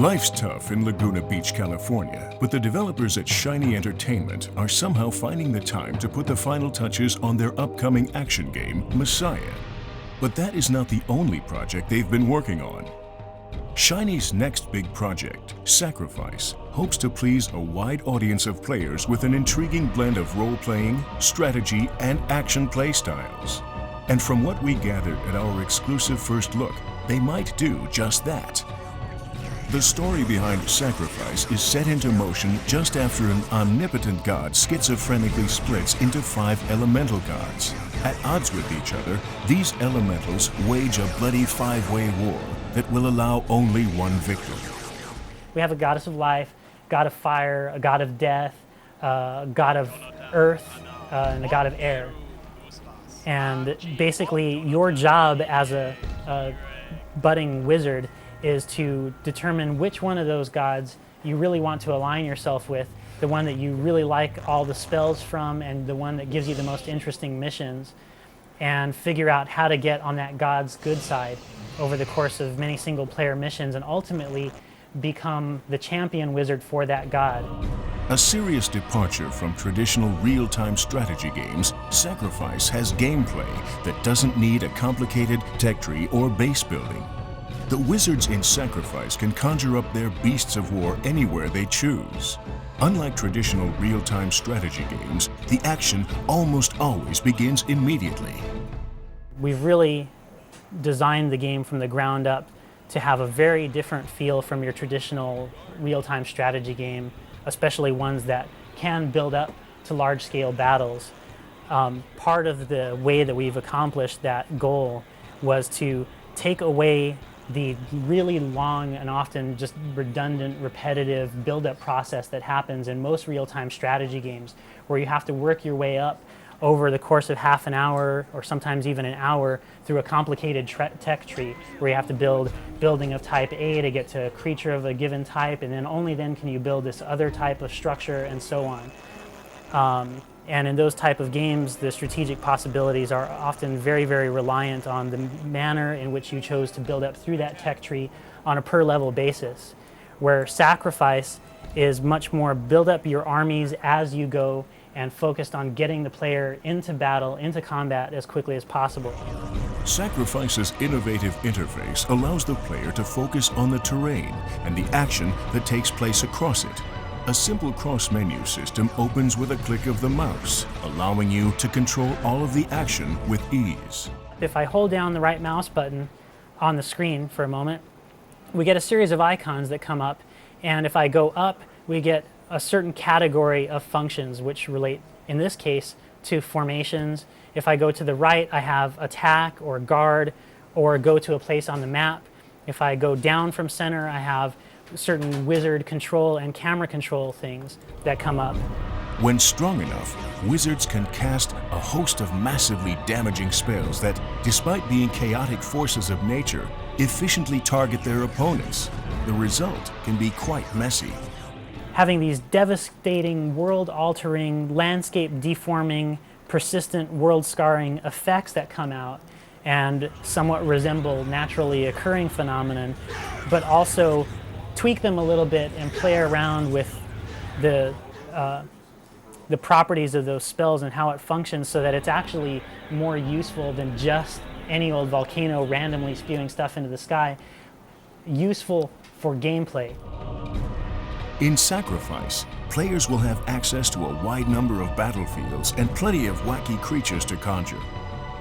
Life's tough in Laguna Beach, California, but the developers at Shiny Entertainment are somehow finding the time to put the final touches on their upcoming action game, Messiah. But that is not the only project they've been working on. Shiny's next big project, Sacrifice, hopes to please a wide audience of players with an intriguing blend of role-playing, strategy, and action play styles. And from what we gathered at our exclusive first look, they might do just that. The story behind Sacrifice is set into motion just after an omnipotent god schizophrenically splits into 5 elemental gods. At odds with each other, these elementals wage a bloody 5-way war that will allow only one victor. We have a goddess of life, god of fire, a god of death, a god of earth, and a god of air. And basically, your job as a budding wizard is to determine which one of those gods you really want to align yourself with, the one that you really like all the spells from and the one that gives you the most interesting missions, and figure out how to get on that god's good side over the course of many single-player missions and ultimately become the champion wizard for that god. A serious departure from traditional real-time strategy games, Sacrifice has gameplay that doesn't need a complicated tech tree or base building. The wizards in Sacrifice can conjure up their beasts of war anywhere they choose. Unlike traditional real-time strategy games, the action almost always begins immediately. We've really designed the game from the ground up to have a very different feel from your traditional real-time strategy game, especially ones that can build up to large-scale battles. Part of the way that we've accomplished that goal was to take away the really long and often just redundant, repetitive build-up process that happens in most real-time strategy games, where you have to work your way up over the course of half an hour or sometimes even an hour through a complicated tech tree, where you have to build building of type A to get to a creature of a given type, and then only then can you build this other type of structure, and so on. And in those type of games, the strategic possibilities are often very, very reliant on the manner in which you chose to build up through that tech tree on a per level basis, where Sacrifice is much more build up your armies as you go and focused on getting the player into battle, into combat as quickly as possible. Sacrifice's innovative interface allows the player to focus on the terrain and the action that takes place across it. A simple cross-menu system opens with a click of the mouse, allowing you to control all of the action with ease. If I hold down the right mouse button on the screen for a moment, we get a series of icons that come up, and if I go up, we get a certain category of functions which relate, in this case, to formations. If I go to the right, I have attack or guard or go to a place on the map. If I go down from center, I have certain wizard control and camera control things that come up. When strong enough, wizards can cast a host of massively damaging spells that, despite being chaotic forces of nature, efficiently target their opponents. The result can be quite messy. Having these devastating, world-altering, landscape-deforming, persistent, world-scarring effects that come out and somewhat resemble naturally occurring phenomenon, but also tweak them a little bit and play around with the properties of those spells and how it functions so that it's actually more useful than just any old volcano randomly spewing stuff into the sky. Useful for gameplay. In Sacrifice, players will have access to a wide number of battlefields and plenty of wacky creatures to conjure.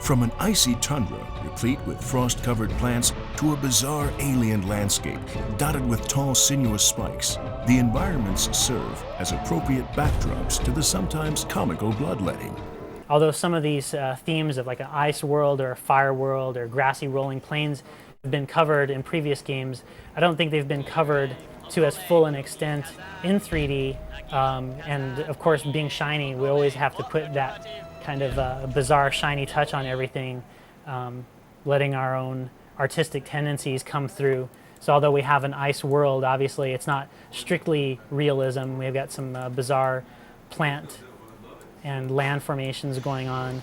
From an icy tundra replete with frost-covered plants to a bizarre alien landscape dotted with tall, sinuous spikes, the environments serve as appropriate backdrops to the sometimes comical bloodletting. Although some of these themes of like an ice world or a fire world or grassy rolling plains have been covered in previous games, I don't think they've been covered to as full an extent in 3D. And of course, being Shiny, we always have to put that kind of bizarre, shiny touch on everything, letting our own artistic tendencies come through. So although we have an ice world, obviously it's not strictly realism. We've got some bizarre plant and land formations going on.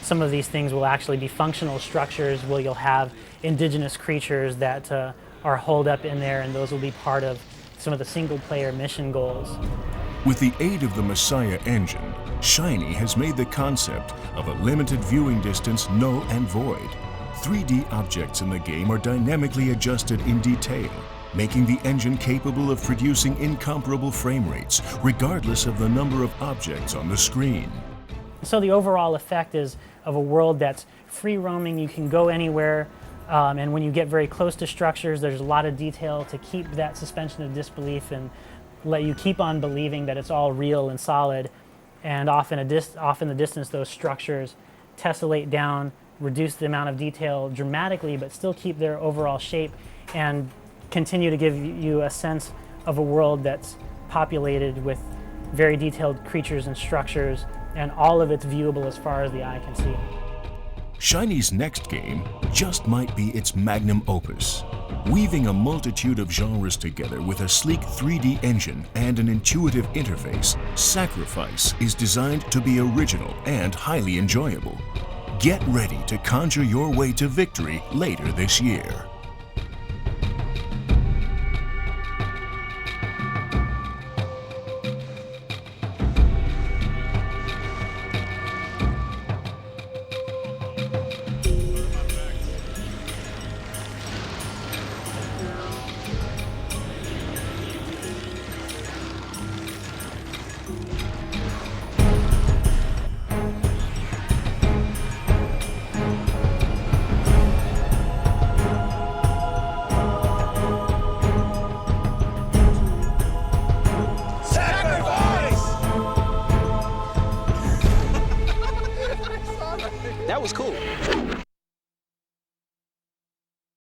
Some of these things will actually be functional structures where you'll have indigenous creatures that are holed up in there, and those will be part of some of the single-player mission goals. With the aid of the Messiah engine, Shiny has made the concept of a limited viewing distance null and void. 3D objects in the game are dynamically adjusted in detail, making the engine capable of producing incomparable frame rates, regardless of the number of objects on the screen. So the overall effect is of a world that's free roaming. You can go anywhere, and when you get very close to structures, there's a lot of detail to keep that suspension of disbelief and let you keep on believing that it's all real and solid. And off in the distance, those structures tessellate down, reduce the amount of detail dramatically, but still keep their overall shape and continue to give you a sense of a world that's populated with very detailed creatures and structures, and all of it's viewable as far as the eye can see. Shiny's next game just might be its magnum opus. Weaving a multitude of genres together with a sleek 3D engine and an intuitive interface, Sacrifice is designed to be original and highly enjoyable. Get ready to conjure your way to victory later this year. That was cool.